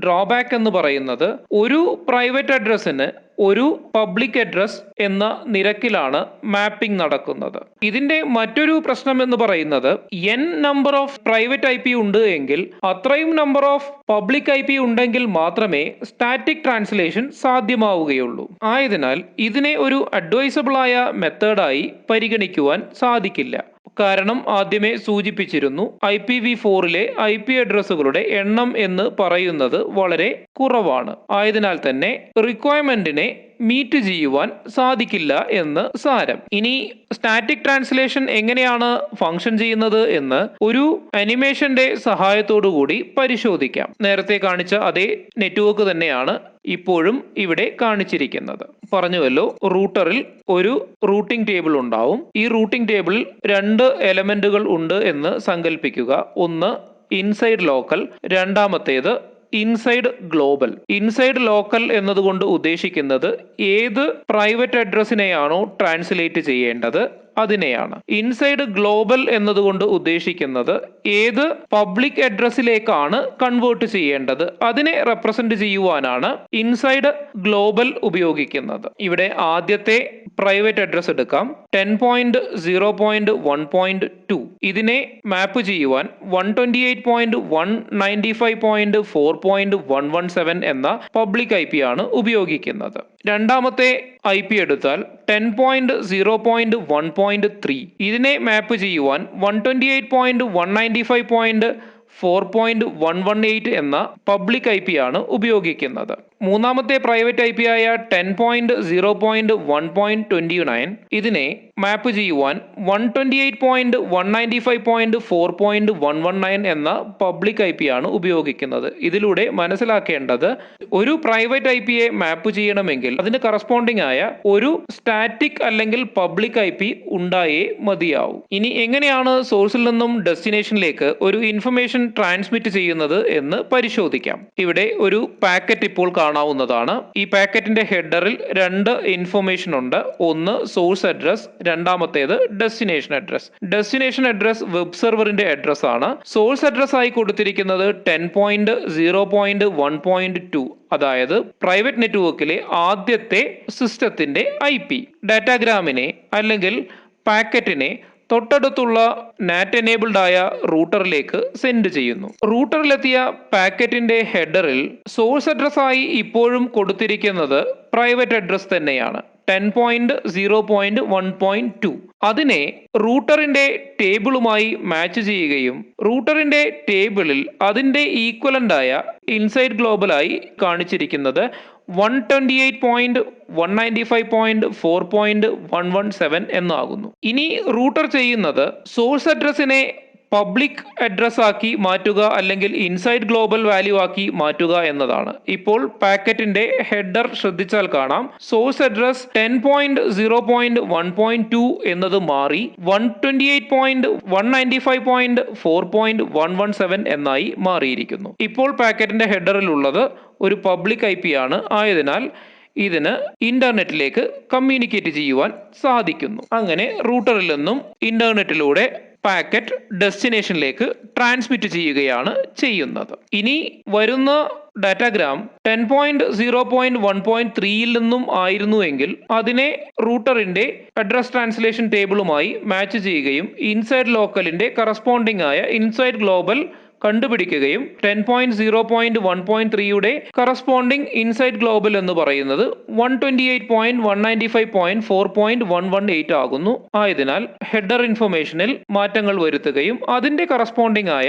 ഡ്രോബാക്ക് എന്ന് പറയുന്നത് ഒരു പ്രൈവറ്റ് അഡ്രസ്സിന് ഒരു പബ്ലിക് അഡ്രസ് എന്ന നിരക്കിലാണ് മാപ്പിംഗ് നടക്കുന്നത്. ഇതിന്റെ മറ്റൊരു പ്രശ്നം എന്ന് പറയുന്നത് n number of private IP ഉണ്ട് എങ്കിൽ അത്രയും നമ്പർ ഓഫ് പബ്ലിക് IP ഉണ്ടെങ്കിൽ മാത്രമേ സ്റ്റാറ്റിക് ട്രാൻസ്ലേഷൻ സാധ്യമാവുകയുള്ളൂ. ആയതിനാൽ ഇതിനെ ഒരു അഡ്വൈസബിൾ ആയ മെത്തേഡായി പരിഗണിക്കുവാൻ സാധിക്കില്ല. കാരണം ആദ്യമേ സൂചിപ്പിച്ചിരുന്നു, IPv4-ലെ IP അഡ്രസ്സുകളുടെ എണ്ണം എന്ന് പറയുന്നത് വളരെ കുറവാണ്. ആയതിനാൽ തന്നെ റിക്വയർമെന്റിനെ മീറ്റ് ചെയ്യുവാൻ സാധിക്കില്ല എന്ന് സാരം. ഇനി സ്റ്റാറ്റിക് ട്രാൻസ്ലേഷൻ എങ്ങനെയാണ് ഫംഗ്ഷൻ ചെയ്യുന്നത് എന്ന് ഒരു അനിമേഷന്റെ സഹായത്തോടു കൂടി പരിശോധിക്കാം. നേരത്തെ കാണിച്ച അതേ നെറ്റ്വർക്ക് തന്നെയാണ് ഇപ്പോഴും ഇവിടെ കാണിച്ചിരിക്കുന്നത്. പറഞ്ഞുവല്ലോ, റൂട്ടറിൽ ഒരു റൂട്ടിംഗ് ടേബിൾ ഉണ്ടാവും. ഈ റൂട്ടിംഗ് ടേബിളിൽ 2 എലമെന്റുകൾ ഉണ്ട് എന്ന് സങ്കല്പിക്കുക. ഒന്ന് ഇൻസൈഡ് ലോക്കൽ, രണ്ടാമത്തേത് ഇൻസൈഡ് ഗ്ലോബൽ. ഇൻസൈഡ് ലോക്കൽ എന്നതുകൊണ്ട് ഉദ്ദേശിക്കുന്നത് ഏത് പ്രൈവറ്റ് അഡ്രസ്സിനെയാണോ ട്രാൻസ്ലേറ്റ് ചെയ്യേണ്ടത് അതിനെയാണ്. ഇൻസൈഡ് ഗ്ലോബൽ എന്നതുകൊണ്ട് ഉദ്ദേശിക്കുന്നത് ഏത് പബ്ലിക് അഡ്രസ്സിലേക്കാണ് കൺവേർട്ട് ചെയ്യേണ്ടത് അതിനെ റെപ്രസെന്റ് ചെയ്യുവാനാണ് ഇൻസൈഡ് ഗ്ലോബൽ ഉപയോഗിക്കുന്നത്. ഇവിടെ ആദ്യത്തെ പ്രൈവറ്റ് അഡ്രസ് എടുക്കാം, 10.0.1.2. ഇതിനെ മാപ്പ് ചെയ്യുവാൻ 128.195.4.117 എന്ന പബ്ലിക് IP ആണ് ഉപയോഗിക്കുന്നത്. രണ്ടാമത്തെ IP എടുത്താൽ 10.0.1.3. ഇതിനെ മാപ്പ് ചെയ്യുവാൻ 128.195.4.118 എന്ന പബ്ലിക് IP ആണ് ഉപയോഗിക്കുന്നത്. മൂന്നാമത്തെ പ്രൈവറ്റ് IP ആയ 10.0.1.29 ഇതിനെ മാപ്പ് ചെയ്യുവാൻ 128.195.4.119 എന്ന പബ്ലിക് ഐ പി ആണ് ഉപയോഗിക്കുന്നത്. ഇതിലൂടെ മനസ്സിലാക്കേണ്ടത്, ഒരു പ്രൈവറ്റ് ഐ പിയെ മാപ്പ് ചെയ്യണമെങ്കിൽ അതിന് കറസ്പോണ്ടിങ് ആയ ഒരു സ്റ്റാറ്റിക് അല്ലെങ്കിൽ പബ്ലിക് ഐ പി ഉണ്ടായേ മതിയാവും. ഇനി എങ്ങനെയാണ് സോഴ്സിൽ നിന്നും ഡെസ്റ്റിനേഷനിലേക്ക് ഒരു ഇൻഫർമേഷൻ ട്രാൻസ്മിറ്റ് ചെയ്യുന്നത് എന്ന് പരിശോധിക്കാം. ഇവിടെ ഒരു പാക്കറ്റ് ഇപ്പോൾ കാണാവുന്നതാണ്. ഈ പാക്കറ്റിന്റെ ഹെഡറിൽ രണ്ട് ഇൻഫർമേഷൻ ഉണ്ട്. ഒന്ന് സോഴ്സ് അഡ്രസ്, രണ്ടാമത്തേത് destination address. Destination address web സെർവറിന്റെ അഡ്രസ് ആണ്. സോഴ്സ് അഡ്രസ് ആയി കൊടുത്തിരിക്കുന്നത് 10.0.1.2, അതായത് പ്രൈവറ്റ് നെറ്റ്വർക്കിലെ ആദ്യത്തെ സിസ്റ്റത്തിന്റെ ഐ പി. ഡാറ്റാഗ്രാമിനെ അല്ലെങ്കിൽ പാക്കറ്റിനെ തൊട്ടടുത്തുള്ള നാറ്റ് എനേബിൾഡ് ആയ റൂട്ടറിലേക്ക് സെൻഡ് ചെയ്യുന്നു. റൂട്ടറിലെത്തിയ പാക്കറ്റിന്റെ ഹെഡറിൽ സോഴ്സ് അഡ്രസ് ആയി ഇപ്പോഴും കൊടുത്തിരിക്കുന്നത് പ്രൈവറ്റ് അഡ്രസ് തന്നെയാണ്, 10.0.1.2. അതിനെ റൂട്ടറിന്റെ ടേബിളുമായി മാച്ച് ചെയ്യുകയും റൂട്ടറിന്റെ ടേബിളിൽ അതിന്റെ ഈക്വലന്റ് ആയ ഇൻസൈഡ് ഗ്ലോബലായി കാണിച്ചിരിക്കുന്നത് 128.195.4.117 എന്നാകുന്നു. ഇനി റൂട്ടർ ചെയ്യുന്നത് സോഴ്സ് അഡ്രസ്സിനെ പബ്ലിക് അഡ്രസ് ആക്കി മാറ്റുക അല്ലെങ്കിൽ ഇൻസൈഡ് ഗ്ലോബൽ വാല്യൂ ആക്കി മാറ്റുക എന്നതാണ്. ഇപ്പോൾ പാക്കറ്റിന്റെ ഹെഡർ ശ്രദ്ധിച്ചാൽ കാണാം, സോഴ്സ് അഡ്രസ് 10.0.1.2 എന്നത് മാറി 128.195.4.117 എന്നായി മാറിയിരിക്കുന്നു. ഇപ്പോൾ പാക്കറ്റിന്റെ ഹെഡറിൽ ഉള്ളത് ഒരു പബ്ലിക് ഐ പി ആണ്. ആയതിനാൽ ഇതിന് ഇന്റർനെറ്റിലേക്ക് കമ്മ്യൂണിക്കേറ്റ് ചെയ്യുവാൻ സാധിക്കുന്നു. അങ്ങനെ റൂട്ടറിൽ നിന്നും ഇന്റർനെറ്റിലൂടെ പാക്കറ്റ് ഡെസ്റ്റിനേഷനിലേക്ക് ട്രാൻസ്മിറ്റ് ചെയ്യുകയാണ് ചെയ്യുന്നത്. ഇനി വരുന്ന ഡാറ്റാഗ്രാം 10.0.1.3യിൽ നിന്നും ആയിരുന്നുവെങ്കിൽ അതിനെ റൂട്ടറിന്റെ അഡ്രസ് ട്രാൻസ്ലേഷൻ ടേബിളുമായി മാച്ച് ചെയ്യുകയും ഇൻസൈഡ് ലോക്കലിന്റെ കറസ്പോണ്ടിങ് ആയ ഇൻസൈഡ് ഗ്ലോബൽ കണ്ടുപിടിക്കുകയും 10.0.1.3യുടെ കറസ്പോണ്ടിങ് ഇൻസൈഡ് ഗ്ലോബൽ എന്ന് പറയുന്നത് 128.195.4.118 ആകുന്നു. ആയതിനാൽ ഹെഡർ ഇൻഫർമേഷനിൽ മാറ്റങ്ങൾ വരുത്തുകയും അതിന്റെ കറസ്പോണ്ടിങ് ആയ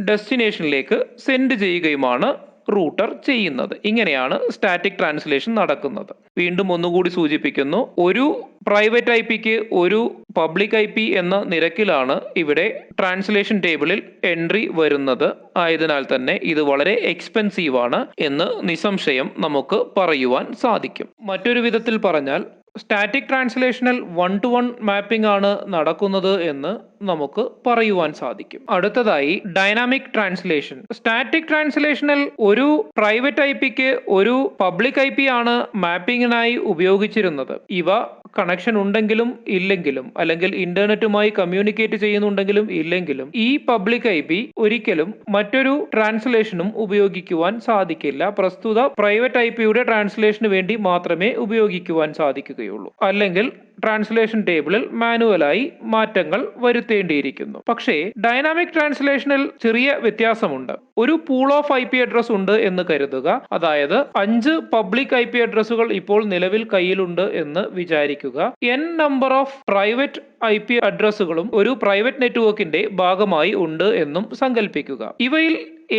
ഡെസ്റ്റിനേഷനിലേക്ക് സെൻഡ് ചെയ്യുകയുമാണ് റൂട്ടർ ചെയ്യുന്നത്. ഇങ്ങനെയാണ് സ്റ്റാറ്റിക് ട്രാൻസ്ലേഷൻ നടക്കുന്നത്. വീണ്ടും ഒന്നുകൂടി സൂചിപ്പിക്കുന്നു, ഒരു പ്രൈവറ്റ് ഐ പിക്ക് ഒരു പബ്ലിക് ഐ പി എന്ന നിരക്കിലാണ് ഇവിടെ ട്രാൻസ്ലേഷൻ ടേബിളിൽ എൻട്രി വരുന്നത്. ആയതിനാൽ തന്നെ ഇത് വളരെ എക്സ്പെൻസീവ് ആണ് എന്ന് നിസ്സംശയം നമുക്ക് പറയുവാൻ സാധിക്കും. മറ്റൊരു വിധത്തിൽ പറഞ്ഞാൽ സ്റ്റാറ്റിക് ട്രാൻസ്ലേഷനിൽ 1-to-1 മാപ്പിംഗ് ആണ് നടക്കുന്നത് എന്ന് നമുക്ക് പറയുവാൻ സാധിക്കും. അടുത്തതായി ഡൈനാമിക് ട്രാൻസ്ലേഷൻ. സ്റ്റാറ്റിക് ട്രാൻസ്ലേഷനിൽ ഒരു പ്രൈവറ്റ് ഐ പിക്ക് ഒരു പബ്ലിക് ഐ പി ആണ് മാപ്പിങ്ങിനായി ഉപയോഗിച്ചിരുന്നത്. ഇവ കണക്ഷൻ ഉണ്ടെങ്കിലും ഇല്ലെങ്കിലും അല്ലെങ്കിൽ ഇന്റർനെറ്റുമായി കമ്മ്യൂണിക്കേറ്റ് ചെയ്യുന്നുണ്ടെങ്കിലും ഇല്ലെങ്കിലും ഈ പബ്ലിക് ഐ പി ഒരിക്കലും മറ്റൊരു ട്രാൻസ്ലേഷനും ഉപയോഗിക്കുവാൻ സാധിക്കില്ല. പ്രസ്തുത പ്രൈവറ്റ് ഐ പിയുടെ ട്രാൻസ്ലേഷന് വേണ്ടി മാത്രമേ ഉപയോഗിക്കുവാൻ സാധിക്കുകയുള്ളൂ. അല്ലെങ്കിൽ ട്രാൻസ്ലേഷൻ ടേബിളിൽ മാനുവലായി മാറ്റങ്ങൾ വരുത്തേണ്ടിയിരിക്കുന്നു. പക്ഷേ ഡൈനാമിക് ട്രാൻസ്ലേഷനിൽ ചെറിയ വ്യത്യാസമുണ്ട്. ഒരു pool of I P address ഉണ്ട് എന്ന് കരുതുക. അതായത് 5 പബ്ലിക് ഐ പി അഡ്രസ്സുകൾ ഇപ്പോൾ നിലവിൽ കയ്യിലുണ്ട് എന്ന് വിചാരിക്കുക. n number of private I P അഡ്രസ്സുകളും ഒരു പ്രൈവറ്റ് നെറ്റ്വർക്കിന്റെ ഭാഗമായി ഉണ്ട് എന്നും സങ്കല്പിക്കുക. ഇവയിൽ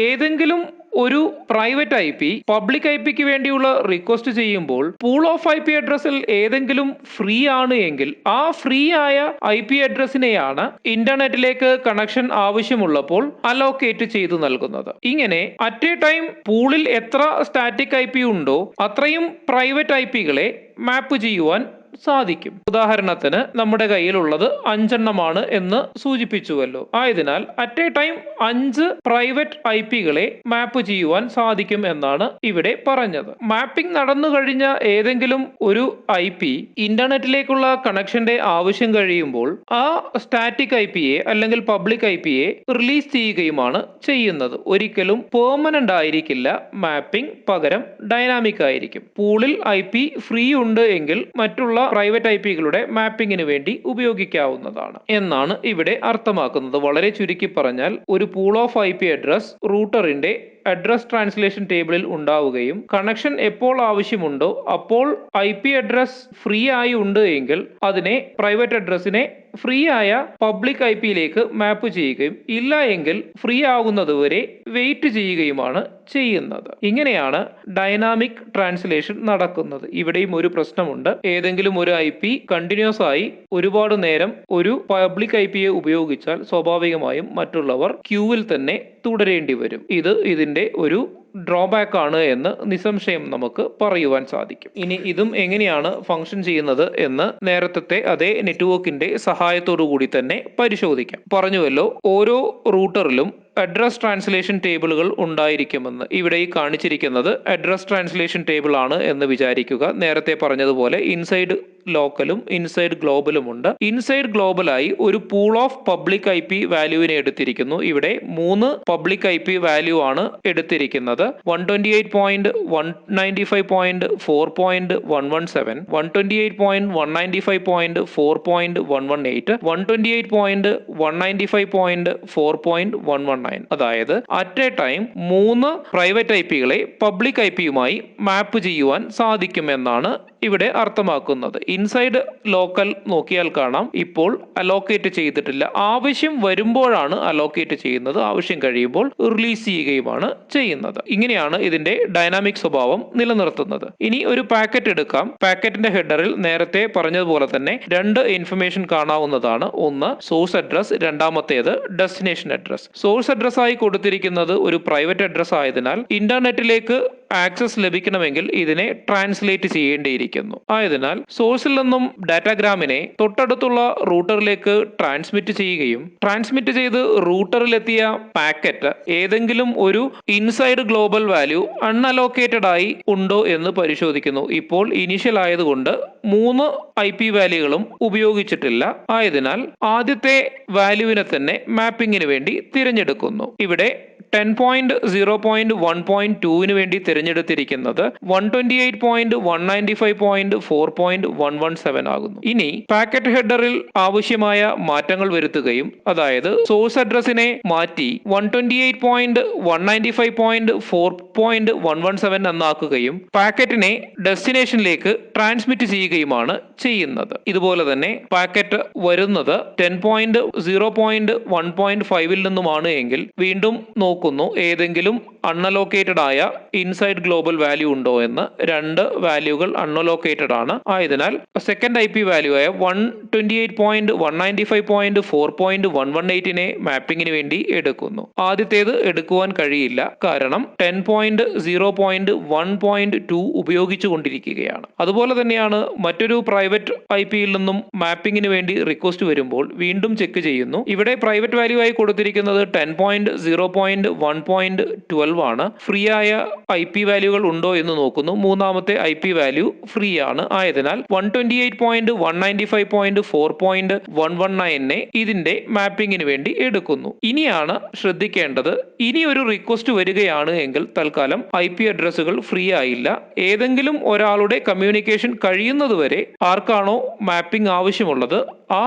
ഏതെങ്കിലും ഒരു private I P public I പിക്ക് വേണ്ടിയുള്ള റിക്വസ്റ്റ് ചെയ്യുമ്പോൾ പൂൾ ഓഫ് ഐ പി അഡ്രസ്സിൽ ഏതെങ്കിലും ഫ്രീ ആണ് എങ്കിൽ ആ ഫ്രീ ആയ ഐ പി അഡ്രസ്സിനെയാണ് ഇന്റർനെറ്റിലേക്ക് കണക്ഷൻ ആവശ്യമുള്ളപ്പോൾ അലോക്കേറ്റ് ചെയ്തു നൽകുന്നത്. ഇങ്ങനെ അറ്റ് എ ടൈം പൂളിൽ എത്ര സ്റ്റാറ്റിക് ഐ പി ഉണ്ടോ അത്രയും പ്രൈവറ്റ് ഐ പികളെ മാപ്പ് ചെയ്യുവാൻ സാധിക്കും. ഉദാഹരണത്തിന് നമ്മുടെ കയ്യിലുള്ളത് 5 എണ്ണമാണ് എന്ന് സൂചിപ്പിച്ചുവല്ലോ. ആയതിനാൽ at a time 5 private I പികളെ മാപ്പ് ചെയ്യുവാൻ സാധിക്കും എന്നാണ് ഇവിടെ പറഞ്ഞത്. മാപ്പിംഗ് നടന്നു കഴിഞ്ഞ ഏതെങ്കിലും ഒരു ഐ പി ഇന്റർനെറ്റിലേക്കുള്ള കണക്ഷന്റെ ആവശ്യം കഴിയുമ്പോൾ ആ സ്റ്റാറ്റിക് ഐ പിയെ അല്ലെങ്കിൽ പബ്ലിക് ഐ പിയെ റിലീസ് ചെയ്യുകയുമാണ് ചെയ്യുന്നത്. ഒരിക്കലും പെർമനന്റ് ആയിരിക്കില്ല മാപ്പിംഗ്, പകരം ഡൈനാമിക് ആയിരിക്കും. പൂളിൽ ഐ പി ഫ്രീ ഉണ്ട് എങ്കിൽ മറ്റുള്ള പ്രൈവറ്റ് ഐ പികളുടെ മാപ്പിംഗിന് വേണ്ടി ഉപയോഗിക്കാവുന്നതാണ് എന്നാണ് ഇവിടെ അർത്ഥമാക്കുന്നത്. വളരെ ചുരുക്കി പറഞ്ഞാൽ ഒരു pool of I P address റൂട്ടറിന്റെ അഡ്രസ് ട്രാൻസ്ലേഷൻ ടേബിളിൽ ഉണ്ടാവുകയും കണക്ഷൻ എപ്പോൾ ആവശ്യമുണ്ടോ അപ്പോൾ ഐ പി അഡ്രസ് ഫ്രീ ആയി ഉണ്ട് എങ്കിൽ അതിനെ പ്രൈവറ്റ് അഡ്രസ്സിനെ ഫ്രീ ആയ പബ്ലിക് IP-യിലേക്ക് മാപ്പ് ചെയ്യുകയും ഇല്ല എങ്കിൽ ഫ്രീ ആകുന്നതുവരെ വെയിറ്റ് ചെയ്യുകയുമാണ് ചെയ്യുന്നത്. ഇങ്ങനെയാണ് ഡൈനാമിക് ട്രാൻസ്ലേഷൻ നടക്കുന്നത്. ഇവിടെയും ഒരു പ്രശ്നമുണ്ട്. ഏതെങ്കിലും ഒരു IP കണ്ടിന്യൂസ് ആയി ഒരുപാട് നേരം ഒരു പബ്ലിക് IP-യെ ഉപയോഗിച്ചാൽ സ്വാഭാവികമായും മറ്റുള്ളവർ ക്യൂവിൽ തന്നെ തുടരേണ്ടി വരും. ഇത് ഇതിന്റെ ഒരു ഡ്രോബാക്ക് ആണ് എന്ന് നിസ്സംശയം നമുക്ക് പറയുവാൻ സാധിക്കും. ഇനി ഇതും എങ്ങനെയാണ് ഫംഗ്ഷൻ ചെയ്യുന്നത് എന്ന് നേരത്തെ അതേ നെറ്റ്വർക്കിന്റെ സഹായത്തോടു കൂടി തന്നെ പരിശോധിക്കാം. പറഞ്ഞുവല്ലോ, ഓരോ റൂട്ടറിലും അഡ്രസ് ട്രാൻസ്ലേഷൻ ടേബിളുകൾ ഉണ്ടായിരിക്കുമെന്ന്. ഇവിടെ ഈ കാണിച്ചിരിക്കുന്നത് അഡ്രസ് ട്രാൻസ്ലേഷൻ ടേബിൾ ആണ് എന്ന് വിചാരിക്കുക. നേരത്തെ പറഞ്ഞതുപോലെ ഇൻസൈഡ് ലോക്കലും ഇൻസൈഡ് ഗ്ലോബലും ഉണ്ട്. ഇൻസൈഡ് ഗ്ലോബലായി ഒരു പൂൾ ഓഫ് പബ്ലിക് IP വാല്യൂവിനെ എടുത്തിരിക്കുന്നു. ഇവിടെ 3 പബ്ലിക് IP വാല്യൂ ആണ് എടുത്തിരിക്കുന്നത്. 128.195.4.117, 128.195.4.118, 128.195.4.119. അതായത് അറ്റ് എ ടൈം 3 പ്രൈവറ്റ് IP-കളെ പബ്ലിക് IP-യുമായി മാപ്പ് ചെയ്യുവാൻ സാധിക്കുമെന്നാണ് ഇവിടെ അർത്ഥമാക്കുന്നത്. ഇൻസൈഡ് ലോക്കൽ നോക്കിയാൽ കാണാം, ഇപ്പോൾ അലോക്കേറ്റ് ചെയ്തിട്ടില്ല. ആവശ്യം വരുമ്പോഴാണ് അലോക്കേറ്റ് ചെയ്യുന്നത്, ആവശ്യം കഴിയുമ്പോൾ റിലീസ് ചെയ്യുകയുമാണ് ചെയ്യുന്നത്. ഇങ്ങനെയാണ് ഇതിന്റെ ഡൈനാമിക് സ്വഭാവം നിലനിർത്തുന്നത്. ഇനി ഒരു പാക്കറ്റ് എടുക്കാം. പാക്കറ്റിന്റെ ഹെഡറിൽ നേരത്തെ പറഞ്ഞതുപോലെ തന്നെ 2 ഇൻഫർമേഷൻ കാണാവുന്നതാണ്. ഒന്ന് സോഴ്സ് അഡ്രസ്, രണ്ടാമത്തേത് ഡെസ്റ്റിനേഷൻ അഡ്രസ്. സോഴ്സ് അഡ്രസ് ആയി കൊടുത്തിരിക്കുന്നത് ഒരു പ്രൈവറ്റ് അഡ്രസ് ആയതിനാൽ ഇന്റർനെറ്റിലേക്ക് ആക്സസ് ലഭിക്കണമെങ്കിൽ ഇതിനെ ട്രാൻസ്ലേറ്റ് ചെയ്യേണ്ടിയിരിക്കുന്നു. ആയതിനാൽ സോഴ്സിൽ നിന്നും ഡാറ്റാഗ്രാമിനെ തൊട്ടടുത്തുള്ള റൂട്ടറിലേക്ക് ട്രാൻസ്മിറ്റ് ചെയ്യുകയും ട്രാൻസ്മിറ്റ് ചെയ്ത് റൂട്ടറിലെത്തിയ പാക്കറ്റ് ഏതെങ്കിലും ഒരു ഇൻസൈഡ് ഗ്ലോബൽ വാല്യൂ അൺഅലോക്കേറ്റഡ് ആയി ഉണ്ടോ എന്ന് പരിശോധിക്കുന്നു. ഇപ്പോൾ ഇനീഷ്യൽ ആയതുകൊണ്ട് 3 IP വാല്യൂകളും ഉപയോഗിച്ചിട്ടില്ല. ആയതിനാൽ ആദ്യത്തെ വാല്യൂവിനെ തന്നെ മാപ്പിങ്ങിന് വേണ്ടി തിരഞ്ഞെടുക്കുന്നു. ഇവിടെ 10.0.1.2 വേണ്ടി തിരഞ്ഞെടുത്തിരിക്കുന്നത് 128.195.4.117 ആകുന്നു. ഇനി പാക്കറ്റ് ഹെഡറിൽ ആവശ്യമായ മാറ്റങ്ങൾ വരുത്തുകയും, അതായത് സോഴ്സ് അഡ്രസ്സിനെ മാറ്റി 128.195.4.117 എന്നാക്കുകയും പാക്കറ്റിനെ ഡെസ്റ്റിനേഷനിലേക്ക് ട്രാൻസ്മിറ്റ് ചെയ്യുകയുമാണ് ചെയ്യുന്നത്. ഇതുപോലെ തന്നെ പാക്കറ്റ് വരുന്നത് 10.0.1.5 നിന്നുമാണ് എങ്കിൽ വീണ്ടും നോക്കുന്നു ഏതെങ്കിലും അൺഅലോക്കേറ്റഡ് ആയ ഇൻസൈഡ് ഗ്ലോബൽ വാല്യൂ ഉണ്ടോ എന്ന്. 2 വാല്യൂകൾ അൺഅലോക്കേറ്റഡ് ആണ്. ആയതിനാൽ സെക്കൻഡ് IP വാല്യൂ ആയ 128.195.4.118 മാപ്പിങ്ങിന് വേണ്ടി എടുക്കുന്നു. ആദ്യത്തേത് എടുക്കുവാൻ കഴിയില്ല, കാരണം 10.0.1.2 ഉപയോഗിച്ചു കൊണ്ടിരിക്കുകയാണ്. അതുപോലെ തന്നെയാണ് മറ്റൊരു പ്രൈവറ്റ് IP-യിൽ നിന്നും മാപ്പിങ്ങിന് വേണ്ടി റിക്വസ്റ്റ് വരുമ്പോൾ വീണ്ടും ചെക്ക് ചെയ്യുന്നു. ഇവിടെ പ്രൈവറ്റ് വാല്യൂ ആയി കൊടുത്തിരിക്കുന്നത് 10.0.1.12 ആണ്. ഫ്രീ ആയ IP വാല്യൂകൾ ഉണ്ടോ എന്ന് നോക്കുന്നു. മൂന്നാമത്തെ IP വാല്യൂ ഫ്രീ ആണ്. ആയതിനാൽ 128.195.4.119 ഇതിന്റെ മാപ്പിങ്ങിന് വേണ്ടി എടുക്കുന്നു. ഇനിയാണ് ശ്രദ്ധിക്കേണ്ടത്, ഇനി ഒരു റിക്വസ്റ്റ് വരികയാണ് എങ്കിൽ തൽക്കാലം IP അഡ്രസ്സുകൾ ഫ്രീ ആയില്ല. ഏതെങ്കിലും ഒരാളുടെ കമ്മ്യൂണിക്കേഷൻ കഴിയുന്നതുവരെ ആർക്കാണോ മാപ്പിംഗ് ആവശ്യമുള്ളത് ആ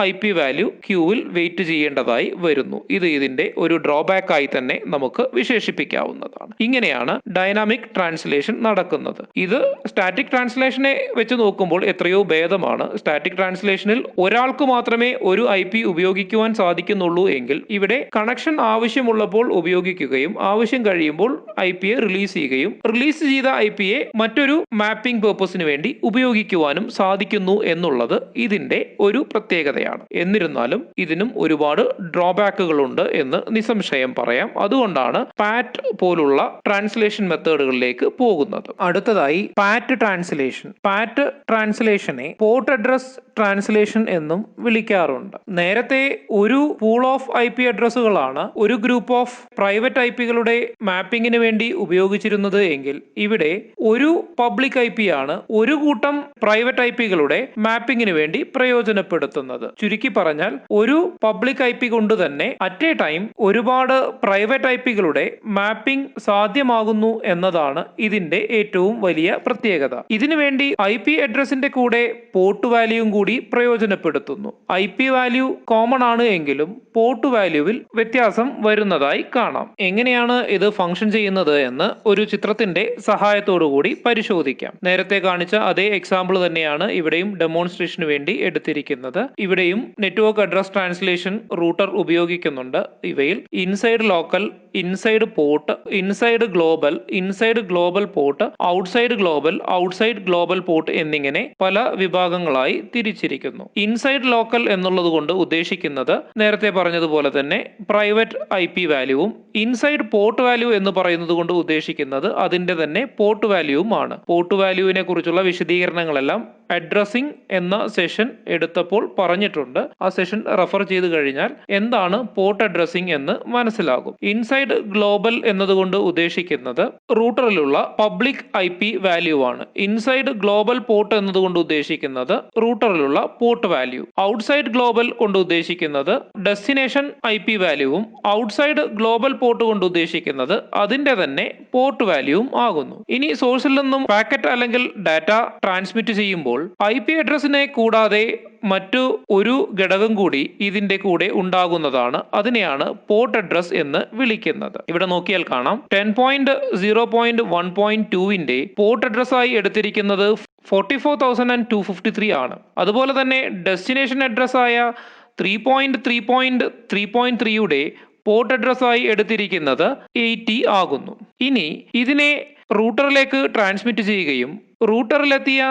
IP വാല്യൂ ക്യൂവിൽ വെയിറ്റ് ചെയ്യേണ്ടതായി വരുന്നു. ഇത് ഇതിന്റെ ഒരു ഡ്രോബാക്ക് ആയി തന്നെ നമുക്ക് വിശേഷിപ്പിക്കാവുന്നതാണ്. ഇങ്ങനെയാണ് ഡൈനാമിക് ട്രാൻസ്ലേഷൻ നടക്കുന്നത്. ഇത് സ്റ്റാറ്റിക് ട്രാൻസ്ലേഷനെ വെച്ച് നോക്കുമ്പോൾ എത്രയോ ഭേദമാണ്. സ്റ്റാറ്റിക് ട്രാൻസ്ലേഷനിൽ ഒരാൾക്ക് മാത്രമേ ഒരു IP ഉപയോഗിക്കുവാൻ സാധിക്കുന്നുള്ളൂ എങ്കിൽ ഇവിടെ കണക്ഷൻ ആവശ്യമുള്ളപ്പോൾ ഉപയോഗിക്കുകയും ആവശ്യം കഴിയുമ്പോൾ IP-യെ റിലീസ് ചെയ്യുകയും റിലീസ് ചെയ്ത IP-യെ മറ്റൊരു മാപ്പിംഗ് പർപ്പസിന് വേണ്ടി ഉപയോഗിക്കുവാനും സാധിക്കുന്നു എന്നുള്ളത് ഇതിന്റെ ഒരു പ്രത്യേകതയാണ്. എന്നിരുന്നാലും ഇതിനും ഒരുപാട് ഡ്രോബാക്കുകളുണ്ട് എന്ന് നിസ്സംശയം പറയാം. അതുകൊണ്ടാണ് പാറ്റ് പോലുള്ള ട്രാൻസ്ലേഷൻ മെത്തേഡുകളിലേക്ക് പോകുന്നത്. അടുത്തതായി പാറ്റ് ട്രാൻസ്ലേഷൻ. പാറ്റ് ട്രാൻസ്ലേഷനെ പോർട്ട് അഡ്രസ് ട്രാൻസ്ലേഷൻ എന്നും വിളിക്കാറുണ്ട്. നേരത്തെ ഒരു പൂൾ ഓഫ് IP അഡ്രസ്സുകളാണ് ഒരു ഗ്രൂപ്പ് ഓഫ് പ്രൈവറ്റ് IP-കളുടെ മാപ്പിങ്ങിന് വേണ്ടി ഉപയോഗിച്ചിരുന്നത് എങ്കിൽ ഇവിടെ ഒരു പബ്ലിക് IP ആണ് ഒരു കൂട്ടം പ്രൈവറ്റ് IP-കളുടെ മാപ്പിങ്ങിന് വേണ്ടി പ്രയോജനപ്പെടുത്തുന്നത്. ചുരുക്കി പറഞ്ഞാൽ ഒരു പബ്ലിക് IP കൊണ്ട് തന്നെ അറ്റ് എ ടൈം ഒരുപാട് പ്രൈവറ്റ് IP-കളുടെ മാപ്പിംഗ് സാധ്യമാകുന്നു എന്നതാണ് ഇതിന്റെ ഏറ്റവും വലിയ പ്രത്യേകത. ഇതിനുവേണ്ടി IP അഡ്രസ്സിന്റെ കൂടെ പോർട്ട് വാല്യൂവും കൂടി പ്രയോജനപ്പെടുത്തുന്നു. IP വാല്യൂ കോമൺ ആണ് എങ്കിലും പോർട്ട് വാല്യൂവിൽ വ്യത്യാസം വരുന്നതായി കാണാം. എങ്ങനെയാണ് ഇത് ഫംഗ്ഷൻ ചെയ്യുന്നത് എന്ന് ഒരു ചിത്രത്തിന്റെ സഹായത്തോടു കൂടി പരിശോധിക്കാം. നേരത്തെ കാണിച്ച അതേ എക്സാമ്പിൾ തന്നെയാണ് ഇവിടെയും ഡെമോൺസ്ട്രേഷന് വേണ്ടി എടുത്തിരിക്കുന്നത്. ഇവിടെയും ഇവിടെയും നെറ്റ്വർക്ക് അഡ്രസ് ട്രാൻസ്ലേഷൻ റൂട്ടർ ഉപയോഗിക്കുന്നുണ്ട്. ഇവയിൽ inside local, inside port, inside global port, outside global port എന്നിങ്ങനെ പല വിഭാഗങ്ങളായി തിരിച്ചിരിക്കുന്നു. ഇൻസൈഡ് ലോക്കൽ എന്നുള്ളത് കൊണ്ട് ഉദ്ദേശിക്കുന്നത് നേരത്തെ പറഞ്ഞതുപോലെ തന്നെ പ്രൈവറ്റ് IP വാല്യൂവും, ഇൻസൈഡ് പോർട്ട് വാല്യൂ എന്ന് പറയുന്നത് കൊണ്ട് ഉദ്ദേശിക്കുന്നത് അതിന്റെ തന്നെ പോർട്ട് വാല്യൂവുമാണ്. പോർട്ട് വാല്യൂവിനെ കുറിച്ചുള്ള വിശദീകരണങ്ങളെല്ലാം അഡ്രസ്സിംഗ് എന്ന സെഷൻ എടുത്തപ്പോൾ പറഞ്ഞിട്ടുണ്ട്. ആ സെഷൻ റെഫർ ചെയ്ത് കഴിഞ്ഞാൽ എന്താണ് പോർട്ട് അഡ്രസ്സിംഗ് എന്ന് മനസ്സിലാകും. ഇൻസൈഡ് ഗ്ലോബൽ എന്നതുകൊണ്ട് ഉദ്ദേശിക്കുന്നത് റൂട്ടറിലുള്ള പബ്ലിക് IP വാല്യൂ ആണ്. ഇൻസൈഡ് ഗ്ലോബൽ പോർട്ട് എന്നതുകൊണ്ട് ഉദ്ദേശിക്കുന്നത് റൂട്ടറിലുള്ള പോർട്ട് വാല്യൂ. ഔട്ട്സൈഡ് ഗ്ലോബൽ കൊണ്ട് ഉദ്ദേശിക്കുന്നത് ഡെസ്റ്റിനേഷൻ IP വാല്യൂവും, ഔട്ട്സൈഡ് ഗ്ലോബൽ പോർട്ട് കൊണ്ട് ഉദ്ദേശിക്കുന്നത് അതിന്റെ തന്നെ പോർട്ട് വാല്യൂവും ആകുന്നു. ഇനി സോഴ്സിൽ നിന്നും പാക്കറ്റ് അല്ലെങ്കിൽ ഡാറ്റ ട്രാൻസ്മിറ്റ് ചെയ്യുമ്പോൾ IP അഡ്രസ്സിനെ കൂടാതെ മറ്റു ഒരു ഘടകം കൂടി ഇതിന്റെ കൂടെ ഉണ്ടാകുന്നതാണ്. അതിനെയാണ് പോർട്ട് അഡ്രസ് എന്ന് വിളിക്കുന്നത്. ഇവിടെ നോക്കിയാൽ കാണാം 10.0.1.2 പോർട്ട് അഡ്രസ്സായി എടുത്തിരിക്കുന്നത് 44,253 ആണ്. അതുപോലെ തന്നെ ഡെസ്റ്റിനേഷൻ അഡ്രസ്സായ 3.3.3.3യുടെ പോർട്ട് അഡ്രസ്സായി എടുത്തിരിക്കുന്നത് 80 ആകുന്നു. ഇനി ഇതിനെ റൂട്ടറിലേക്ക് ട്രാൻസ്മിറ്റ് ചെയ്യുകയും റൂട്ടറിലെത്തിയ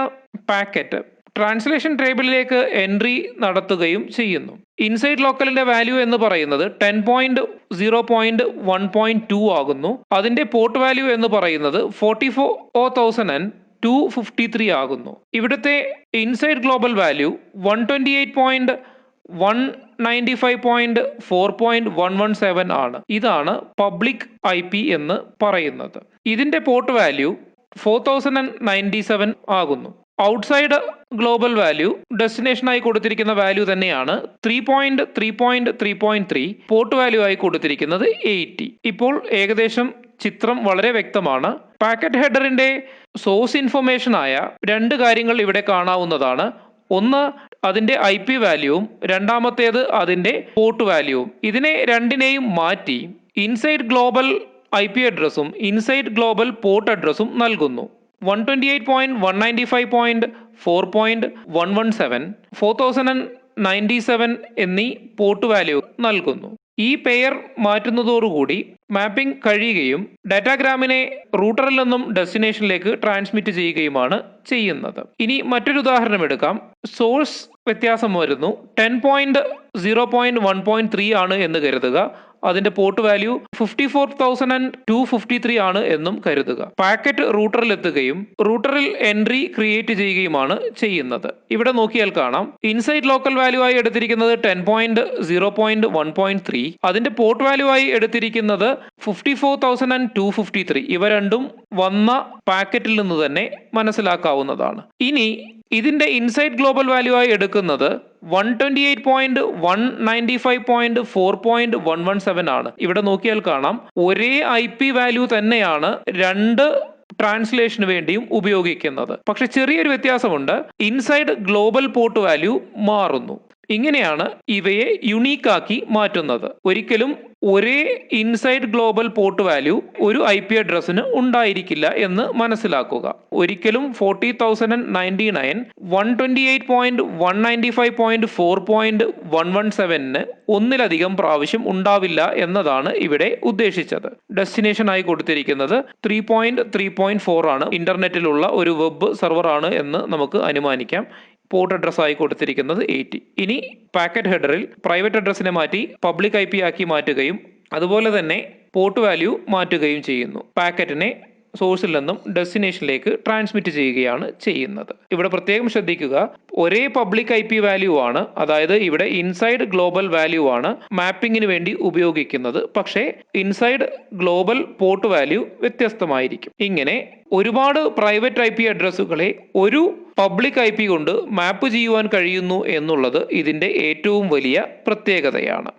പാക്കറ്റ് ട്രാൻസ്ലേഷൻ ടേബിളിലേക്ക് എൻട്രി നടത്തുകയും ചെയ്യുന്നു. ഇൻസൈഡ് ലോക്കലിന്റെ വാല്യൂ എന്ന് പറയുന്നത് 10.0.1.2 ആകുന്നു. അതിന്റെ പോർട്ട് വാല്യൂ എന്ന് പറയുന്നത് 44,253 ആകുന്നു. ഇവിടുത്തെ ഇൻസൈഡ് ഗ്ലോബൽ വാല്യൂ 128.195.4.117 ആണ്. ഇതാണ് പബ്ലിക് IP എന്ന് പറയുന്നത്. ഇതിന്റെ പോർട്ട് വാല്യൂ 4097 ആകുന്നു. ഔട്ട്സൈഡ് ഗ്ലോബൽ വാല്യൂ ഡെസ്റ്റിനേഷനായി കൊടുത്തിരിക്കുന്ന വാല്യൂ തന്നെയാണ് 3.3.3.3. പോർട്ട് വാല്യൂ ആയി കൊടുത്തിരിക്കുന്നത് 80. ഇപ്പോൾ ഏകദേശം ചിത്രം വളരെ വ്യക്തമാണ്. പാക്കറ്റ് ഹെഡറിന്റെ സോഴ്സ് ഇൻഫർമേഷൻ ആയ രണ്ട് കാര്യങ്ങൾ ഇവിടെ കാണാവുന്നതാണ്. ഒന്ന് അതിന്റെ IP വാല്യൂവും, രണ്ടാമത്തേത് അതിന്റെ പോർട്ട് വാല്യൂവും. ഇതിനെ രണ്ടിനെയും മാറ്റി ഇൻസൈഡ് ഗ്ലോബൽ IP അഡ്രസ്സും ഇൻസൈഡ് ഗ്ലോബൽ പോർട്ട് അഡ്രസ്സും നൽകുന്നു. 128.195.4.117, 4097 എന്നീ പോർട്ട് വാല്യൂ നൽകുന്നു. ഈ പെയർ മാറ്റുന്നതോടുകൂടി മാപ്പിംഗ് കഴിയുകയും ഡാറ്റാഗ്രാമിനെ റൂട്ടറിൽ നിന്നും ഡെസ്റ്റിനേഷനിലേക്ക് ട്രാൻസ്മിറ്റ് ചെയ്യുകയുമാണ് ചെയ്യുന്നത്. ഇനി മറ്റൊരു ഉദാഹരണം എടുക്കാം. സോഴ്സ് വ്യത്യാസം വരുന്നു. 10.0.1.3 ആണ് എന്ന് കരുതുക. അതിന്റെ പോർട്ട് വാല്യൂ 54,253 ആണ് എന്നും കരുതുക. പാക്കറ്റ് റൂട്ടറിൽ എത്തുകയും റൂട്ടറിൽ എൻട്രി ക്രിയേറ്റ് ചെയ്യുകയുമാണ് ചെയ്യുന്നത്. ഇവിടെ നോക്കിയാൽ കാണാം ഇൻസൈഡ് ലോക്കൽ വാല്യൂ ആയി എടുത്തിരിക്കുന്നത് 10.0.1.3, അതിന്റെ പോർട്ട് വാല്യൂ ആയി എടുത്തിരിക്കുന്നത് 54,253. ഇവ രണ്ടും വന്ന പാക്കറ്റിൽ നിന്ന് തന്നെ മനസ്സിലാക്കാവുന്നതാണ്. ഇനി ഇതിന്റെ ഇൻസൈഡ് ഗ്ലോബൽ വാല്യൂ ആയി എടുക്കുന്നത് 128.195.4.117 ആണ്. ഇവിടെ നോക്കിയാൽ കാണാം ഒരേ IP വാല്യൂ തന്നെയാണ് രണ്ട് ട്രാൻസ്ലേഷന് വേണ്ടിയും ഉപയോഗിക്കുന്നത്. പക്ഷെ ചെറിയൊരു വ്യത്യാസമുണ്ട്. ഇൻസൈഡ് ഗ്ലോബൽ പോർട്ട് വാല്യൂ മാറുന്നു. ഇങ്ങനെയാണ് ഇവയെ യുണീക്കാക്കി മാറ്റുന്നത്. ഒരിക്കലും ഒരേ ഇൻസൈഡ് ഗ്ലോബൽ പോർട്ട് വാല്യൂ ഒരു IP അഡ്രസ്സിന് ഉണ്ടായിരിക്കില്ല എന്ന് മനസ്സിലാക്കുക. ഒരിക്കലും 40,099 128.195.4.117 ഒന്നിലധികം പ്രാവശ്യം ഉണ്ടാവില്ല എന്നതാണ് ഇവിടെ ഉദ്ദേശിച്ചത്. ഡെസ്റ്റിനേഷൻ ആയി കൊടുത്തിരിക്കുന്നത് 3.3.4 ആണ്. ഇന്റർനെറ്റിലുള്ള ഒരു വെബ് സെർവർ ആണ് എന്ന് നമുക്ക് അനുമാനിക്കാം. പോർട്ട് അഡ്രസ് ആയി കൊടുത്തിരിക്കുന്നത് 80. ഇനി പാക്കറ്റ് ഹെഡറിൽ പ്രൈവറ്റ് അഡ്രസ്സിനെ മാറ്റി പബ്ലിക് IP ആക്കി മാറ്റുകയും അതുപോലെ തന്നെ പോർട്ട് വാല്യൂ മാറ്റുകയും ചെയ്യുന്നു. പാക്കറ്റിനെ സോഴ്സിൽ നിന്നും ഡെസ്റ്റിനേഷനിലേക്ക് ട്രാൻസ്മിറ്റ് ചെയ്യുകയാണ് ചെയ്യുന്നത്. ഇവിടെ പ്രത്യേകം ശ്രദ്ധിക്കുക, ഒരേ പബ്ലിക് IP വാല്യൂ ആണ്, അതായത് ഇവിടെ ഇൻസൈഡ് ഗ്ലോബൽ വാല്യൂ ആണ് മാപ്പിങ്ങിന് വേണ്ടി ഉപയോഗിക്കുന്നത്. പക്ഷേ ഇൻസൈഡ് ഗ്ലോബൽ പോർട്ട് വാല്യൂ വ്യത്യസ്തമായിരിക്കും. ഇങ്ങനെ ഒരുപാട് പ്രൈവറ്റ് IP അഡ്രസ്സുകളെ ഒരു പബ്ലിക് IP കൊണ്ട് മാപ്പ് ചെയ്യുവാൻ കഴിയുന്നു എന്നുള്ളത് ഇതിന്റെ ഏറ്റവും വലിയ പ്രത്യേകതയാണ്.